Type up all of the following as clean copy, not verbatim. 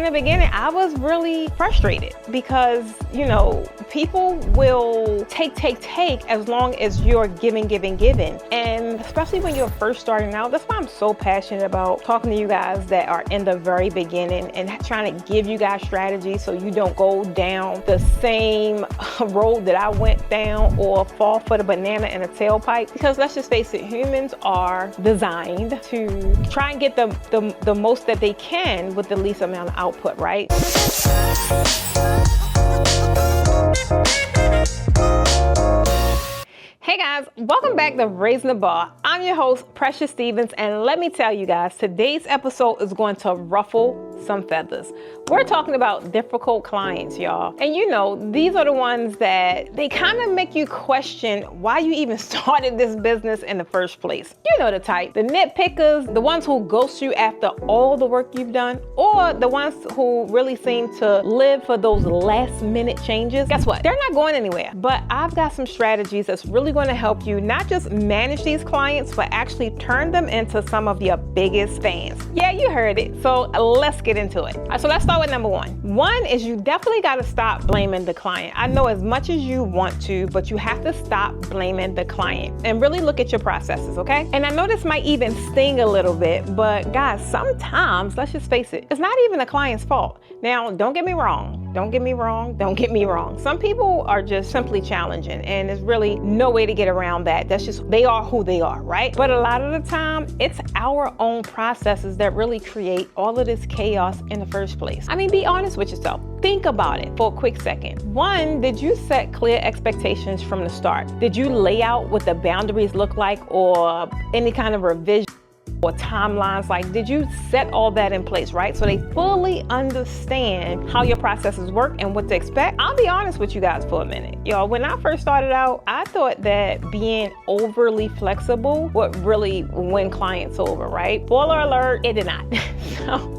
In the beginning, I was really frustrated because, you know, people will take as long as you're giving. And especially when you're first starting out, that's why I'm so passionate about talking to you guys that are in the very beginning and trying to give you guys strategy so you don't go down the same road that I went down or fall for the banana in a tailpipe. Because let's just face it, humans are designed to try and get the most that they can with the least amount of output, right? Hey guys, welcome back to Raising the Bar. I'm your host, Precious Stevens, and let me tell you guys, today's episode is going to ruffle some feathers. We're talking about difficult clients, y'all. And you know, these are the ones that they kind of make you question why you even started this business in the first place. You know the type, the nitpickers, the ones who ghost you after all the work you've done, or the ones who really seem to live for those last minute changes. Guess what? They're not going anywhere, but I've got some strategies that's really going to help you not just manage these clients, but actually turn them into some of your biggest fans. Yeah, you heard it. So let's get into it. All right, so let's start with number one. One is you definitely got to stop blaming the client. I know as much as you want to, but you have to stop blaming the client and really look at your processes, okay? And I know this might even sting a little bit, but guys, sometimes, let's just face it, it's not even the client's fault. Now, don't get me wrong. Some people are just simply challenging, and there's really no way to get around that. That's just, they are who they are, right? But a lot of the time, it's our own processes that really create all of this chaos in the first place. I mean, be honest with yourself. Think about it for a quick second. One, did you set clear expectations from the start? Did you lay out what the boundaries look like or any kind of revision or timelines? Like, did you set all that in place, right? So they fully understand how your processes work and what to expect. I'll be honest with you guys for a minute. Y'all, when I first started out, I thought that being overly flexible would really win clients over, right? Spoiler alert, it did not. So,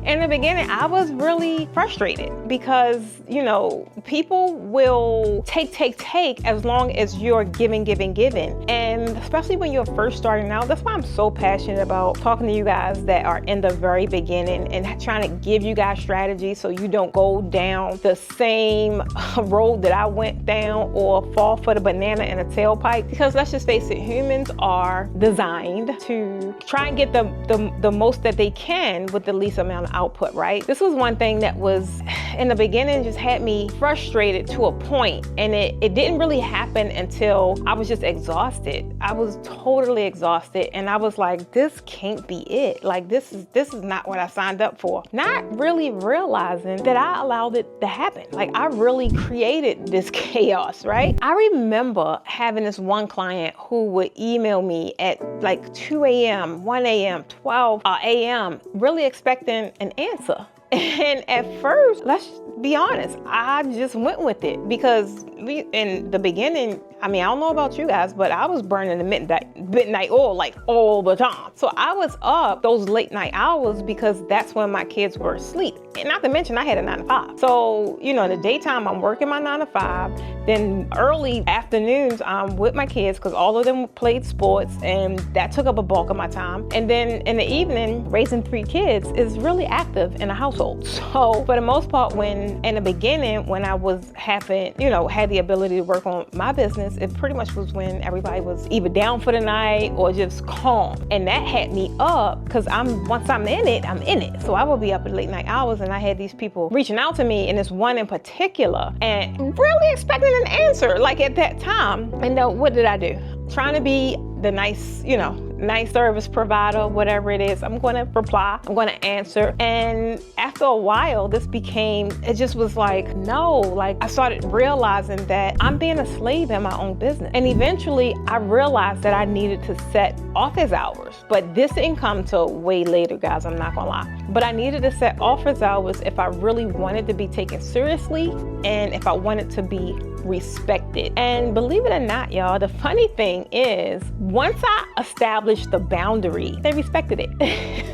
in the beginning, I was really frustrated because, you know, people will take as long as you're giving. And especially when you're first starting out, that's why I'm so passionate about talking to you guys that are in the very beginning and trying to give you guys strategy so you don't go down the same road that I went down or fall for the banana in a tailpipe. Because let's just face it, humans are designed to try and get the most that they can with the least amount of output, right? This was one thing that was in the beginning just had me frustrated to a point, and it didn't really happen until I was just exhausted. I was totally exhausted, and I was like, this can't be it. Like, this is not what I signed up for. Not really realizing that I allowed it to happen. Like, I really created this chaos, right? I remember having this one client who would email me at like 2 a.m., 1 a.m., 12 a.m., really expecting an answer. And at first, let's be honest, I just went with it because in the beginning, I mean, I don't know about you guys, but I was burning the midnight oil like all the time. So I was up those late night hours because that's when my kids were asleep. And not to mention, I had a 9 to 5. So, you know, in the daytime, I'm working my 9 to 5. Then early afternoons, I'm with my kids because all of them played sports, and that took up a bulk of my time. And then in the evening, raising 3 kids is really active in a household. So for the most part, in the beginning, when I was had the ability to work on my business, it pretty much was when everybody was either down for the night or just calm. And that had me up because once I'm in it. So I would be up at late night hours, and I had these people reaching out to me, and this one in particular, and really expecting an answer like at that time. And what did I do? Trying to be the nice service provider, whatever it is. I'm going to reply, I'm going to answer. And after a while, it just was like, no, like I started realizing that I'm being a slave in my own business. And eventually I realized that I needed to set office hours, but this didn't come till way later, guys, I'm not gonna lie. But I needed to set office hours if I really wanted to be taken seriously and if I wanted to be respected. And believe it or not, y'all, the funny thing is, once I established the boundary, they respected it.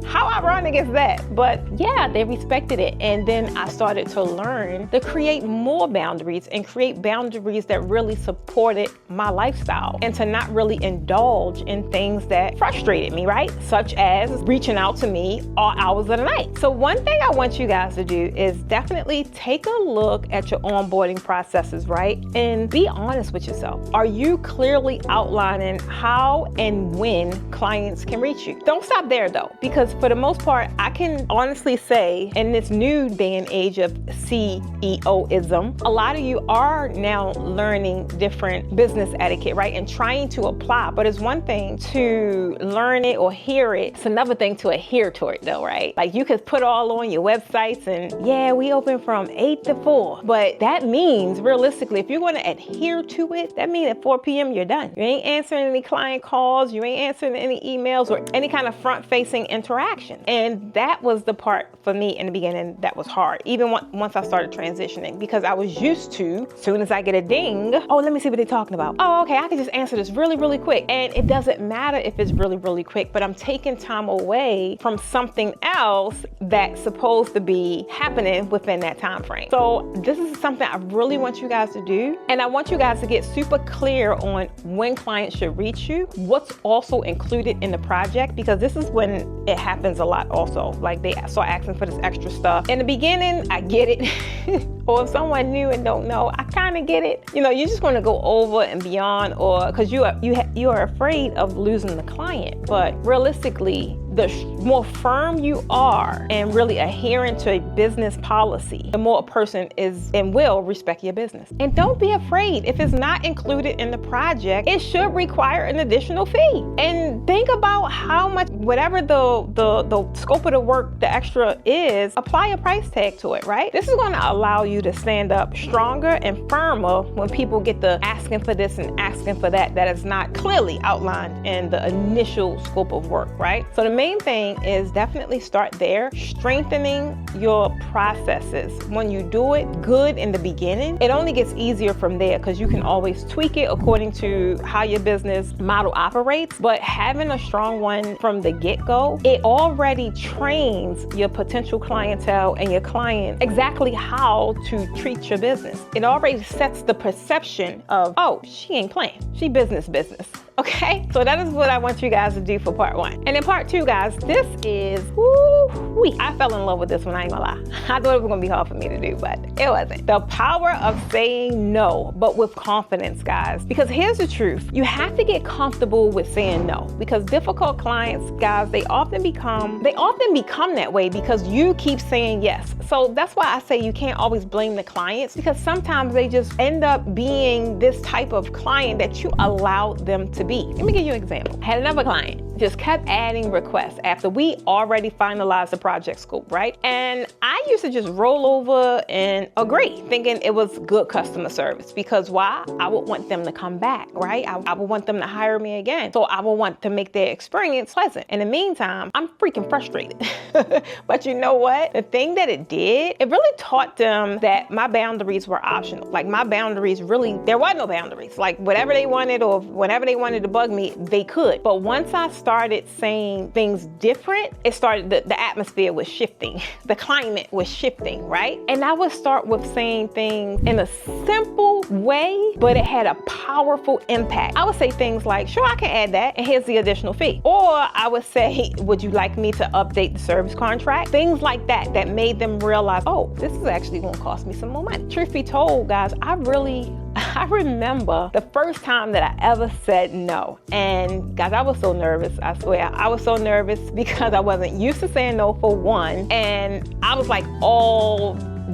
How ironic is that? But yeah, they respected it. And then I started to learn to create more boundaries and create boundaries that really supported my lifestyle and to not really indulge in things that frustrated me, right? Such as reaching out to me all hours of the night. So one thing I want you guys to do is definitely take a look at your onboarding processes, right? And be honest with yourself. Are you clearly outlining how and when clients can reach you? Don't stop there though, because for the most part, I can honestly say in this new day and age of CEOism, a lot of you are now learning different business etiquette, right? And trying to apply. But it's one thing to learn it or hear it. It's another thing to adhere to it though, right? Like you could put all on your websites and yeah, we open from 8 to 4. But that means realistically, if you're going to adhere to it, that means at 4 p.m. you're done. You ain't answering any client calls. You ain't answering any emails or any kind of front-facing interaction. And that was the part for me in the beginning that was hard, even once I started transitioning, because I was used to, as soon as I get a ding, oh, let me see what they're talking about. Oh, okay, I can just answer this really, really quick. And it doesn't matter if it's really, really quick, but I'm taking time away from something else that's supposed to be happening within that time frame. So this is something I really want you guys to do. And I want you guys to get super clear on when clients should reach you, what's also included in the project, because this is when it happens a lot also. Like they start asking for this extra stuff. In the beginning, I get it. Or if someone new and don't know, I kind of get it. You know, you're just going to go over and beyond, or because you are afraid of losing the client. But realistically, the more firm you are and really adhering to a business policy, the more a person is and will respect your business. And don't be afraid. If it's not included in the project, it should require an additional fee. And think about how much, whatever the scope of the work, the extra is, apply a price tag to it, right? This is going to allow you to stand up stronger and firmer when people get the asking for this and asking for that is not clearly outlined in the initial scope of work, right? So the main thing is definitely start there, strengthening your processes. When you do it good in the beginning, it only gets easier from there because you can always tweak it according to how your business model operates. But having a strong one from the get-go, it already trains your potential clientele and your client exactly how to treat your business. It already sets the perception of, oh, she ain't playing. She business. Okay, so that is what I want you guys to do for part 1. And in part 2, guys, this is, woo-wee. I fell in love with this one, I ain't gonna lie. I thought it was gonna be hard for me to do, but it wasn't. The power of saying no, but with confidence, guys. Because here's the truth. You have to get comfortable with saying no, because difficult clients, guys, they often become that way because you keep saying yes. So that's why I say you can't always blame the clients, because sometimes they just end up being this type of client that you allowed them to be. Let me give you an example. I had another client, just kept adding requests after we already finalized the project scope, right? And I used to just roll over and agree, thinking it was good customer service. Because why? I would want them to come back, right? I would want them to hire me again. So I would want to make their experience pleasant. In the meantime, I'm freaking frustrated. But you know what? The thing that it did, it really taught them that my boundaries were optional. Like my boundaries really, there were no boundaries. Like whatever they wanted or whenever they wanted to bug me, they could. But once I started saying things different, it started, the atmosphere was shifting. The climate was shifting, right? And I would start with saying things in a simple way, but it had a powerful impact. I would say things like, sure, I can add that, and here's the additional fee. Or I would say, would you like me to update the service contract? Things like that, that made them realize, oh, this is actually gonna cost me some more money. Truth be told, guys, I remember the first time that I ever said no. And guys, I was so nervous, I swear. I was so nervous because I wasn't used to saying no, for one. And I was like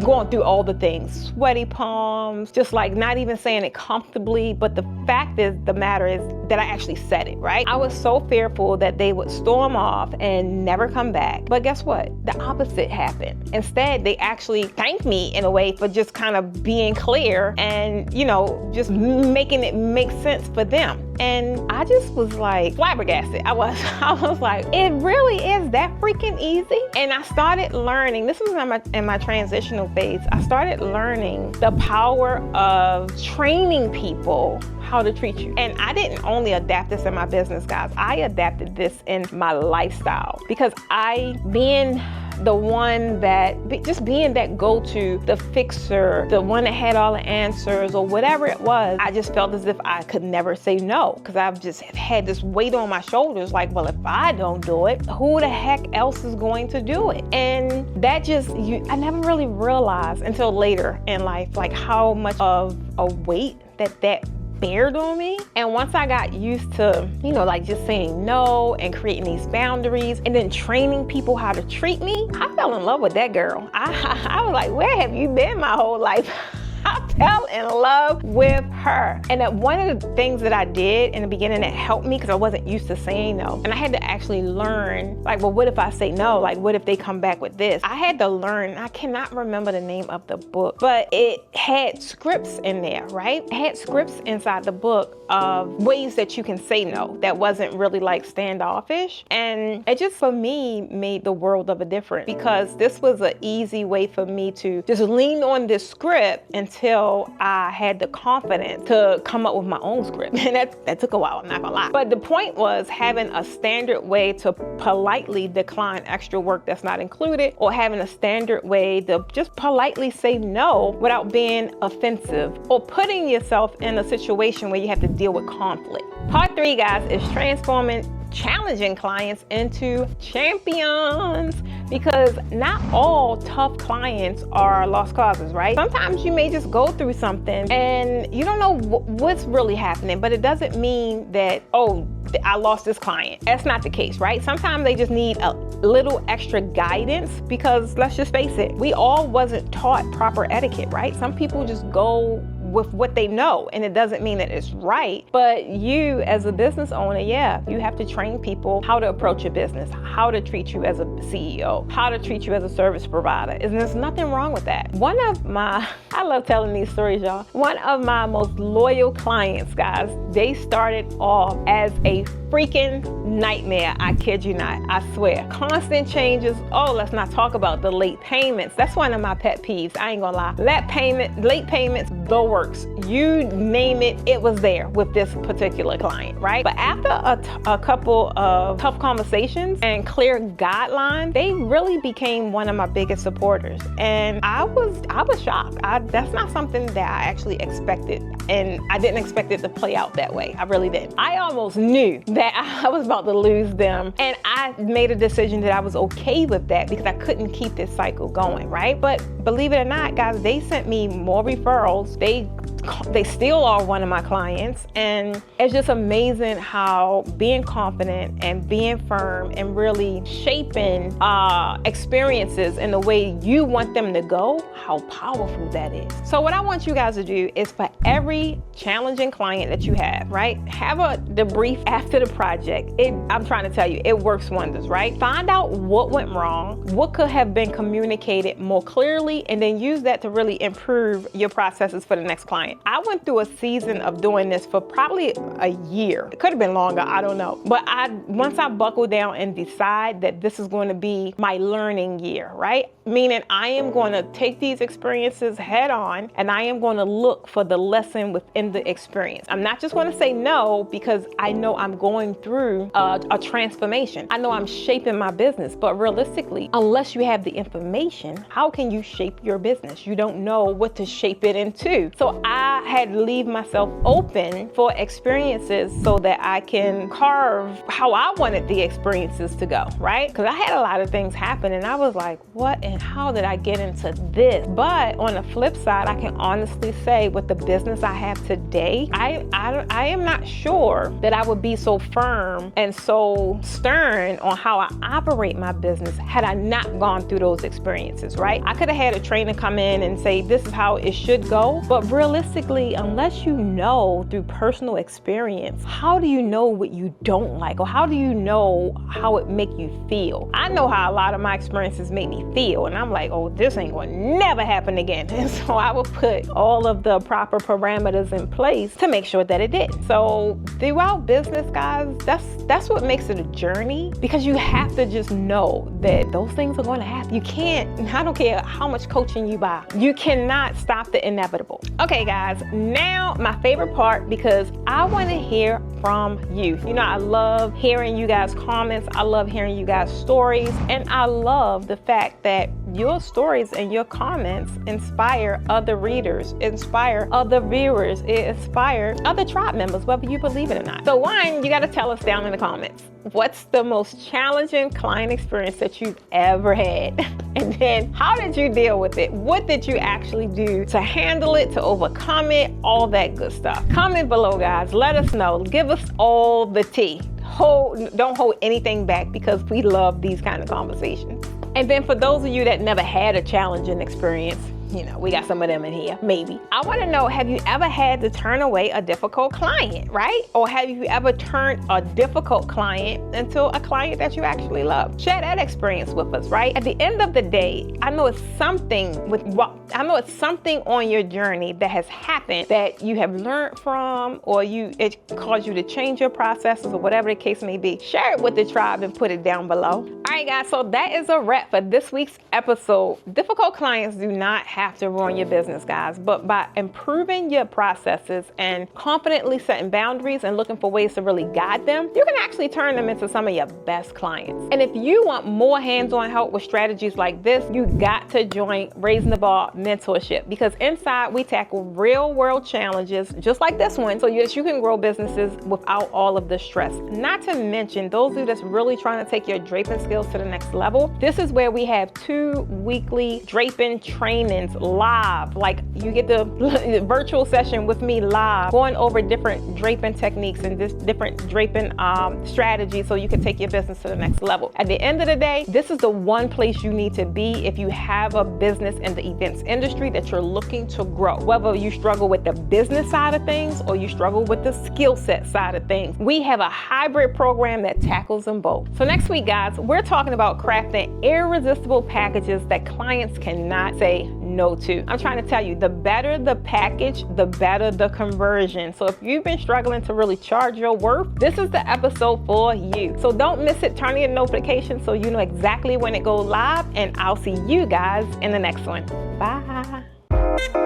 going through all the things, sweaty palms, just like not even saying it comfortably. But the fact is, the matter is that I actually said it, right? I was so fearful that they would storm off and never come back. But guess what? The opposite happened. Instead, they actually thanked me in a way for just kind of being clear and, you know, just making it make sense for them. And I just was like flabbergasted. I was like, it really is that freaking easy? And I started learning, this was in my transitional learning phase, I started learning the power of training people how to treat you. And I didn't only adapt this in my business, guys. I adapted this in my lifestyle because being the one that, just being that go-to, the fixer, the one that had all the answers or whatever it was, I just felt as if I could never say no because I've just had this weight on my shoulders like, well, if I don't do it, who the heck else is going to do it? And that I never really realized until later in life, like how much of a weight that bared on me. And once I got used to, like just saying no and creating these boundaries and then training people how to treat me, I fell in love with that girl. I was like, where have you been my whole life? I fell in love with her. And one of the things that I did in the beginning that helped me, because I wasn't used to saying no, and I had to actually learn, like, well, what if I say no? Like, what if they come back with this? I had to learn, I cannot remember the name of the book, but it had scripts in there, right? It had scripts inside the book of ways that you can say no that wasn't really like standoffish. And it just, for me, made the world of a difference because this was an easy way for me to just lean on this script until I had the confidence to come up with my own script. And that took a while, I'm not gonna lie. But the point was having a standard way to politely decline extra work that's not included, or having a standard way to just politely say no without being offensive or putting yourself in a situation where you have to deal with conflict. Part 3, guys, is transforming challenging clients into champions, because not all tough clients are lost causes, right? Sometimes you may just go through something and you don't know what's really happening, but it doesn't mean that, oh, I lost this client. That's not the case, right? Sometimes they just need a little extra guidance because let's just face it, we all wasn't taught proper etiquette, right? Some people just go with what they know, and it doesn't mean that it's right. But you as a business owner, yeah, you have to train people how to approach your business, how to treat you as a CEO, how to treat you as a service provider. And there's nothing wrong with that. I love telling these stories, y'all. One of my most loyal clients, guys, they started off as a freaking nightmare. I kid you not, I swear. Constant changes. Oh, let's not talk about the late payments. That's one of my pet peeves. I ain't gonna lie. Late payments, the works. You name it, it was there with this particular client, right? But after a couple of tough conversations and clear guidelines, they really became one of my biggest supporters. And I was shocked. That's not something that I actually expected. And I didn't expect it to play out that way. I really didn't. I almost knew that I was about to lose them. And I made a decision that I was okay with that because I couldn't keep this cycle going, right? But believe it or not, guys, they sent me more referrals. They still are one of my clients. And it's just amazing how being confident and being firm and really shaping experiences in the way you want them to go, how powerful that is. So what I want you guys to do is, for every challenging client that you have, right? Have a debrief after the project. I'm trying to tell you, it works wonders, right? Find out what went wrong, what could have been communicated more clearly, and then use that to really improve your processes for the next client. I went through a season of doing this for probably a year. It could have been longer, I don't know. But once I buckle down and decide that this is going to be my learning year, right? Meaning I am going to take these experiences head on and I am going to look for the lesson within the experience. I'm not just going to say no because I know I'm going through a transformation. I know I'm shaping my business, but realistically, unless you have the information, how can you shape your business? You don't know what to shape it into. So I had to leave myself open for experiences so that I can carve how I wanted the experiences to go, right? Because I had a lot of things happen and I was like, what and how did I get into this? But on the flip side, I can honestly say with the business I have today, I am not sure that I would be so firm and so stern on how I operate my business had I not gone through those experiences, right? I could have had a trainer come in and say, this is how it should go, but realistically, basically, unless you know through personal experience, how do you know what you don't like, or how do you know how it make you feel? I know how a lot of my experiences make me feel, and I'm like, oh, this ain't gonna never happen again. And so I would put all of the proper parameters in place to make sure that it did. So throughout business, guys, that's what makes it a journey, because you have to just know that those things are going to happen. You can't, I don't care how much coaching you buy, you cannot stop the inevitable. Okay, guys, now my favorite part, because I want to hear from you. You know, I love hearing you guys' comments. I love hearing you guys' stories. And I love the fact that your stories and your comments inspire other readers, inspire other viewers, inspire other tribe members, whether you believe it or not. So one, you got to tell us down in the comments, what's the most challenging client experience that you've ever had? And then how did you deal with it? What did you actually do to handle it, to overcome it, all that good stuff? Comment below, guys. Let us know. Give us all the tea. Don't hold anything back, because we love these kind of conversations. And then for those of you that never had a challenging experience, you know, we got some of them in here, maybe. I want to know, have you ever had to turn away a difficult client, right? Or have you ever turned a difficult client into a client that you actually love? Share that experience with us, right? At the end of the day, I know it's something on your journey that has happened that you have learned from, or it caused you to change your processes, or whatever the case may be. Share it with the tribe and put it down below. All right, guys, so that is a wrap for this week's episode. Difficult clients do not have to ruin your business, guys, but by improving your processes and confidently setting boundaries and looking for ways to really guide them, you can actually turn them into some of your best clients. And if you want more hands-on help with strategies like this, you got to join Raising the Bar Mentorship, because inside we tackle real-world challenges just like this one, so that you can grow businesses without all of the stress. Not to mention, those of you that's really trying to take your draping skills to the next level, this is where we have 2 weekly draping trainings live. Like, you get the virtual session with me live, going over different draping techniques and different draping strategies, so you can take your business to the next level. At the end of the day, this is the one place you need to be if you have a business in the events industry that you're looking to grow. Whether you struggle with the business side of things or you struggle with the skill set side of things, we have a hybrid program that tackles them both. So next week, guys, we're talking about crafting irresistible packages that clients cannot say no to. I'm trying to tell you, the better the package, the better the conversion. So if you've been struggling to really charge your worth, this is the episode for you. So don't miss it. Turn on your notifications so you know exactly when it goes live, and I'll see you guys in the next one. Bye.